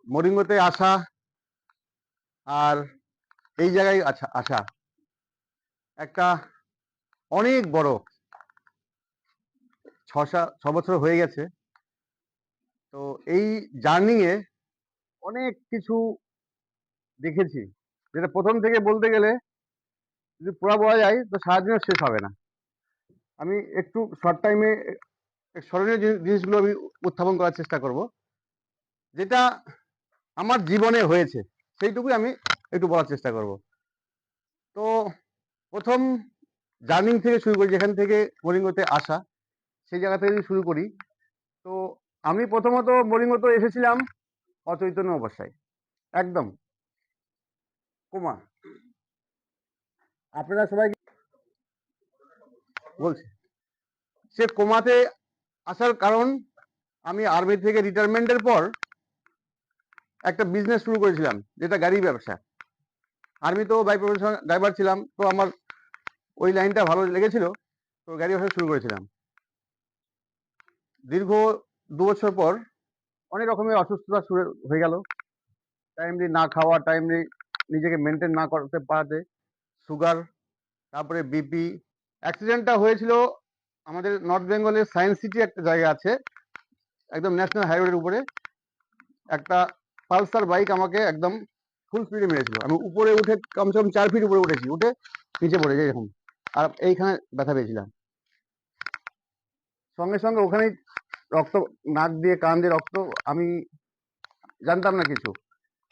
মরিঙ্গোতে আসা আর এই জায়গায় আসা একটা অনেক বড় 6 বছর হয়ে গেছে। তো এই জার্নিংয়ে অনেক কিছু দেখেছি, যেটা প্রথম থেকে বলতে গেলে যদি পুরা বলা যায় তো সারাদিনও শেষ হবে না। আমি একটু শর্ট টাইমে স্মরণীয় জিনিসগুলো আমি উত্থাপন করার চেষ্টা করব, যেটা আমার জীবনে হয়েছে সেইটুকুই আমি একটু বলার চেষ্টা করব। তো প্রথম জার্নিং থেকে শুরু করি, যেখান থেকে মরিঙ্গোতে আসা সেই জায়গা থেকে যদি শুরু করি। তো আমি প্রথমত মরিঙ্গোতে এসেছিলাম অচৈতন্য অবস্থায়, একদম কোমা। আপনারা সবাই বলছে সে কোমাতে আসার কারণ, আমি আর্মি থেকে রিটায়ারমেন্টের পর একটা বিজনেস শুরু করেছিলাম, যেটা গাড়ি ব্যবসা। আর্মি তো বাই প্রফেশন ড্রাইভার ছিলাম, তো আমার ওই লাইনটা ভালো লেগেছিল, তো গাড়ি ব্যবসা শুরু করেছিলাম। দীর্ঘ 2 বছর পর অনেক রকমের অসুস্থতা শুরু হয়ে গেল। টাইমলি না খাওয়া, টাইমলি নিজেকে মেনটেন না করতে পারাতে সুগার, তারপরে বিপি। অ্যাক্সিডেন্টটা হয়েছিল আমাদের নর্থ বেঙ্গলের সায়েন্স সিটি একটা জায়গা আছে, একদম ন্যাশনাল হাইওয়ের উপরে। একটা পালসার বাইক আমাকে একদম ফুল স্পিডে মেরেছিল। আমি উপরে উঠে কমসে কম 4 ফিট উপরে উঠেছি, উঠে নিচে পড়ে যাই এরকম, আর এইখানে ব্যথা পেয়েছিলাম। সঙ্গে সঙ্গে ওখানেই রক্ত, নাক দিয়ে কান দিয়ে রক্ত। আমি জানতাম না কিছু।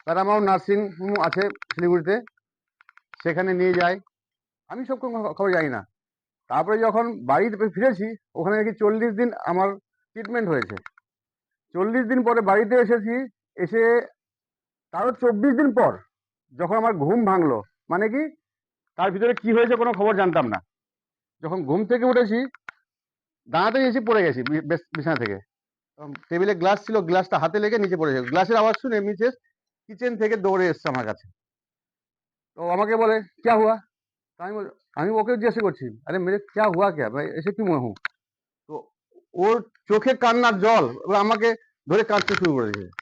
প্যারামাউন্ট নার্সিং হোম আছে শিলিগুড়িতে, সেখানে নিয়ে যায়। আমি সব খবর জানি না। তারপরে যখন বাড়িতে ফিরেছি, ওখানে নাকি 40 দিন আমার ট্রিটমেন্ট হয়েছে। 40 দিন পরে বাড়িতে এসেছি, এসে তারও 24 দিন পর যখন আমার ঘুম ভাঙলো, মানে কি তার ভিতরে কি হয়েছে কোনো খবর জানতাম না। যখন ঘুম থেকে উঠেছি, দাঁড়াতে এসে পড়ে গেছি বিছানা থেকে। টেবিলে গ্লাস ছিল, গ্লাসটা হাতে লেগে নিচে পড়ে গেছে। গ্লাসের আওয়াজ শুনে মিসেস কিচেন থেকে দৌড়ে এসছে আমার কাছে। তো আমাকে বলে ক্যা হুয়া। তো আমি ওকে জিজ্ঞাসা করছি, আরে মেরে ক্যা হুয়া, ক্যা ভাই এসে কি হুঁ। তো ওর চোখে কান্নার জল, এবার আমাকে ধরে কাঁদতে শুরু করে দিয়েছে।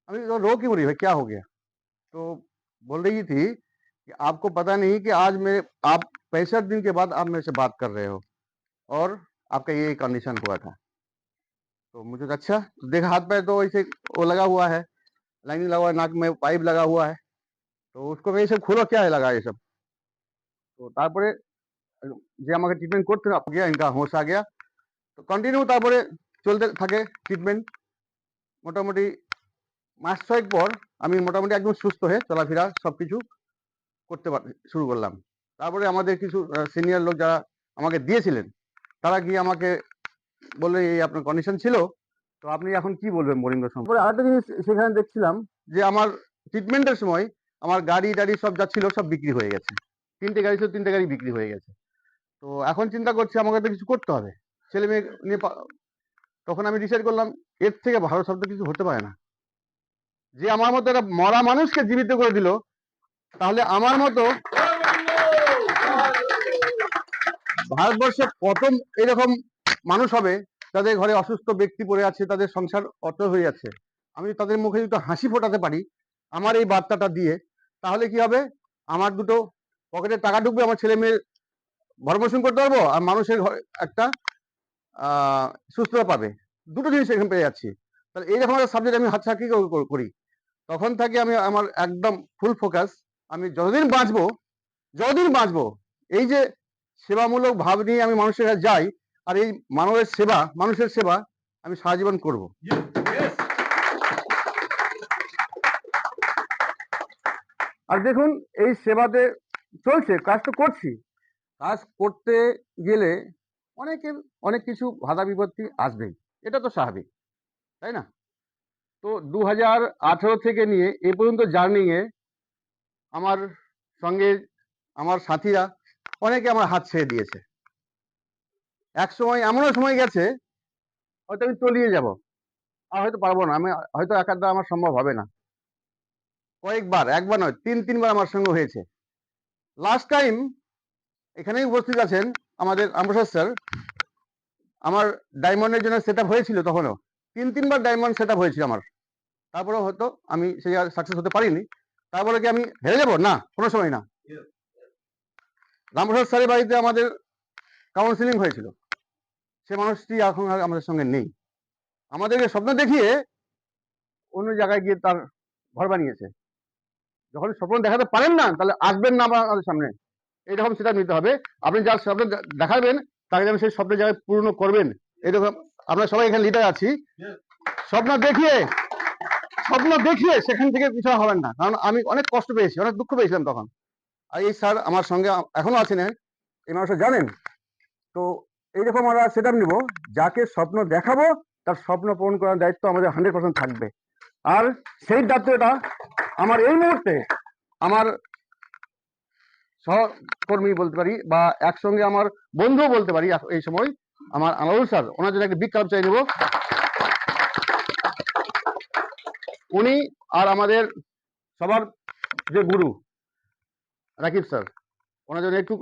আমি रो क्यों रही है, क्या हो गया? तो बोल रही थी कि आपको पता नहीं कि आज मेरे आप 65 दिन के बाद आप मेरे से बात कर रहे हो, और आपका ये कंडीशन हुआ था। तो मुझे कहा, अच्छा। तो देखा हाथ पैर तो ऐसे वो लगा हुआ है, लाइनिंग लगा हुआ है, नाक में पाइप लगा हुआ है। तो उसको मैं ये सब खोलो, क्या है लगा ये सब। তো তারপরে যে আমাকে ট্রিটমেন্ট করতে গিয়া ইনকা হোশ আ গিয়া। তো কন্টিনিউ তারপরে চলতে থাকে ট্রিটমেন্ট। মোটামুটি মাস 6 পর আমি মোটামুটি একদম সুস্থ হয়ে চলাফেরা সবকিছু করতে শুরু করলাম। তারপরে আমাদের কিছু সিনিয়র লোক যারা আমাকে দিয়েছিলেন, তারা গিয়ে আমাকে বললো এই আপনার কন্ডিশন ছিল, তো আপনি এখন কি বলবেন মরিঙ্গো সম্পর্কে। আরেকটা জিনিস সেখানে দেখছিলাম যে আমার ট্রিটমেন্টের সময় আমার গাড়ি টাড়ি সব যা ছিল সব বিক্রি হয়ে গেছে। 3টে গাড়ি ছিল, 3টে গাড়ি বিক্রি হয়ে গেছে। তো এখন চিন্তা করছি আমাকে তো কিছু করতে হবে, ছেলে মেয়ে নিয়ে। তখন আমি ডিসাইড করলাম এর থেকে ভালো শব্দ কিছু হতে পারে না। যে আমার মতো একটা মরা মানুষকে জীবিত করে দিল, তাহলে আমার মতো ভারতবর্ষে কত এরকম মানুষ হবে যাদের ঘরে অসুস্থ ব্যক্তি পড়ে আছে, তাদের সংসার অচল হয়ে যাচ্ছে। আমি তাদের মুখে যদি হাসি ফোটাতে পারি আমার এই বার্তাটা দিয়ে, তাহলে কি হবে, আমার দুটো পকেটে টাকা ঢুকবে, আমার ছেলে মেয়ের ভরণ করতে পারবো, আর মানুষের একটা সুস্থতা পাবে। দুটো জিনিস এখানে পেয়ে যাচ্ছি। তাহলে এইরকম একটা সাবজেক্ট আমি হাতছাড়া কি করি। তখন থেকে আমি আমার একদম ফুল ফোকাস, আমি যতদিন বাঁচবো এই যে সেবামূলক ভাব নিয়ে আমি মানুষের কাছে যাই, আর এই মানুষের সেবা আমি সারা জীবন করব। আর দেখুন এই সেবাতে চলছে, কাজ তো করছি। কাজ করতে গেলে অনেক কিছু বাধা বিপত্তি আসবেই, এটা তো স্বাভাবিক, তাই না? তো 2018 থেকে নিয়ে এ পর্যন্ত জার্নিংয়ে আমার সঙ্গে আমার সাথীরা অনেকে আমার হাত ছেড়ে দিয়েছে। এক সময় এমনও সময় গেছে হয়তো আমি তলিয়ে যাব, আর হয়তো পারবো না, আমি হয়তো একার দ্বারা আমার সম্ভব হবে না। কয়েকবার, একবার নয়, 3-3 বার আমার সঙ্গে হয়েছে। লাস্ট টাইম এখানেই উপস্থিত আছেন আমাদের আমপ্রসাদ স্যার। আমার ডায়মন্ডের জন্য সেট আপ হয়েছিল, তখনও 3-3 বার ডায়মন্ড সেট আপ হয়েছিল আমার। তারপরেও হয়তো আমি সেই সাকসেস হতে পারিনি। তারপরে কি আমি হেরে যাবো? না, কোনো সময় না। রামপ্রসাদ স্যারের বাড়িতে আমাদের কাউন্সিলিং হয়েছিল, সে মানুষটি এখন আর আমাদের সঙ্গে নেই। আমাদেরকে স্বপ্ন দেখিয়ে অন্য জায়গায় গিয়ে তার ঘর বানিয়েছে। যখন স্বপ্ন দেখাতে পারেন না, তাহলে আসবেন না আমাদের সামনে, এইরকম সেটা নিতে হবে। আপনি যার স্বপ্ন দেখাবেন তাকে যেন সেই স্বপ্নের জায়গায় পূর্ণ করবেন। এইরকম আমরা সবাই এখানে লিডার আছি, স্বপ্ন দেখিয়ে সেখান থেকে পিছনে হবেন না। কারণ আমি অনেক কষ্ট পেয়েছি, অনেক দুঃখ পেয়েছিলাম তখন। আর এই স্যার আমার সঙ্গে এখনো আছেন, এই মানুষটা জানেন। তো এইরকম আমরা সেটা নিব, যাকে স্বপ্ন দেখাবো তার স্বপ্ন পূরণ করার দায়িত্ব আমাদের 100% থাকবে। আর সেই দায়িত্বটা আমার এই মুহূর্তে আমার সহকর্মী বলতে পারি, বা একসঙ্গে আমার বন্ধুও বলতে পারি এই সময়, আমার আনাউল স্যার, ওনার জন্য একটা বিগ ক্লাব চাই নেব। উনি আর আমাদের সবার যে গুরু রাকিব স্যার, ওনার জন্য একটু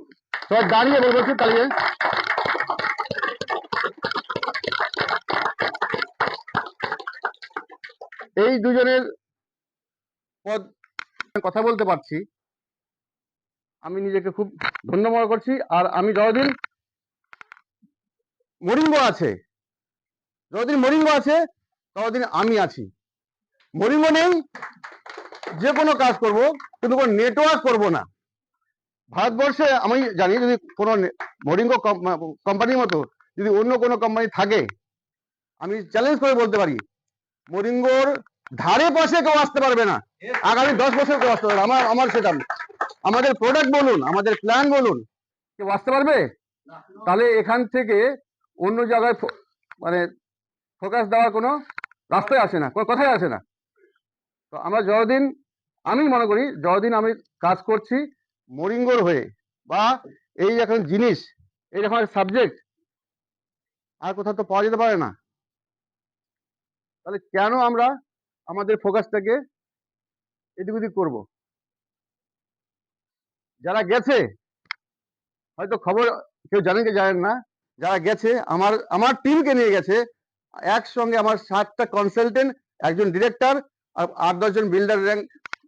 সব দাঁড়িয়ে বলবো তাহলে। এই দুজনের পদ কথা বলতে পারছি, আমি নিজেকে খুব ধন্য মনে করছি। আর আমি যতদিন মরিঙ্গ আছে ততদিন আমি আছি। মরিঙ্গ নেই, যে কোনো কাজ করব, কিন্তু কোনো নেটওয়ার্ক করব না। ভারতবর্ষে আমি জানি, যদি কোনো মরিঙ্গ কোম্পানির মতো যদি অন্য কোনো কোম্পানি থাকে, আমি চ্যালেঞ্জ করে বলতে পারি মরিঙ্গর ধারে পাশে কেউ আসতে পারবে না, আগামী 10 বছর কেউ আসতে পারবে না। আমার সেটা, আমাদের প্রোডাক্ট বলুন, আমাদের প্ল্যান বলুন, কেউ আসতে পারবে? তাহলে এখান থেকে অন্য জায়গায় মানে ফোকাস দেওয়ার কোনো রাস্তায় আসে না, কোনো কথাই আসে না। তো আমরা যতদিন, আমি মনে করি যতদিন আমি কাজ করছি মরিঙ্গর হয়ে, বা এই এখন জিনিস, এইরকম সাবজেক্ট আর কোথাও তো পাওয়া যেতে পারে না, তাহলে কেন আমরা আমাদের ফোকাসটাকে এদিক ওদিক করবো? যারা গেছে হয়তো খবর কেউ জানেন কি জানেন না, যারা গেছে আমার টিমকে নিয়ে গেছে, একসঙ্গে আমার 7টা কনসালটেন্ট, একজন ডিরেক্টর আর 8-10 জন বিল্ডার র্যাঙ্ক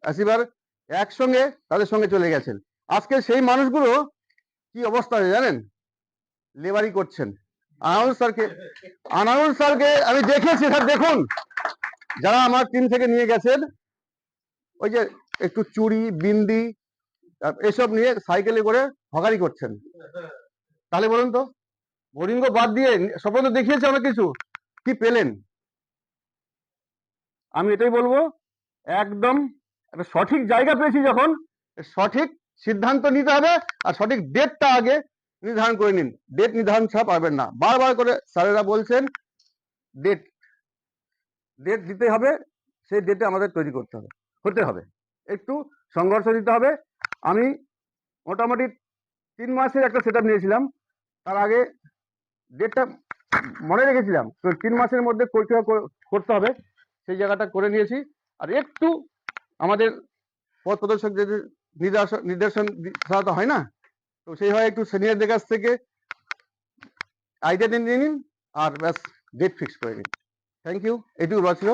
অ্যাচিভার একসঙ্গে তাদের সঙ্গে চলে গেছেন। আজকে সেই মানুষগুলো কি অবস্থা আছে জানেন? লেবারি করছেন। আনাউল স্যারকে আমি দেখেছি, স্যার দেখুন, যারা আমার টিম থেকে নিয়ে গেছেন, ওই যে একটু চুড়ি বিন্দি এসব নিয়ে সাইকেলে করে হকারি করছেন। তাহলে বলুন তো, মরিঙ্গ বাদ দিয়ে স্বপ্ন তো দেখিয়েছে অনেক কিছু, কি পেলেন? আমি এটাই বলবো, একদম একটা সঠিক জায়গা পেয়েছি যখন, সঠিক সিদ্ধান্ত নিতে হবে, আর সঠিক ডেটটা আগে নির্ধারণ করে নিন। ডেট নির্ধারণ ছাড়া পারবেন না। বারবার করে স্যারেরা বলছেন ডেট দিতে হবে, সেই ডেটে আমাদের তৈরি হতে হবে, একটু সংঘর্ষ দিতে হবে। আমি মোটামুটি 3 মাসের একটা সেট নিয়েছিলাম, তার আগে ডেটটা মনে রেখেছিলাম, তো 3 মাসের মধ্যে করতে হবে, সেই জায়গাটা করে নিয়েছি। আর একটু আমাদের পথ প্রদর্শক যদি নির্দেশন ছাড়া তো হয় না, তো সেই হয় একটু সিনিয়রদের কাছ থেকে আইডিয়া নিয়ে নিন, আর ব্যাস ডেট ফিক্স করে নিন। থ্যাংক ইউ, এটুকু বলা ছিল।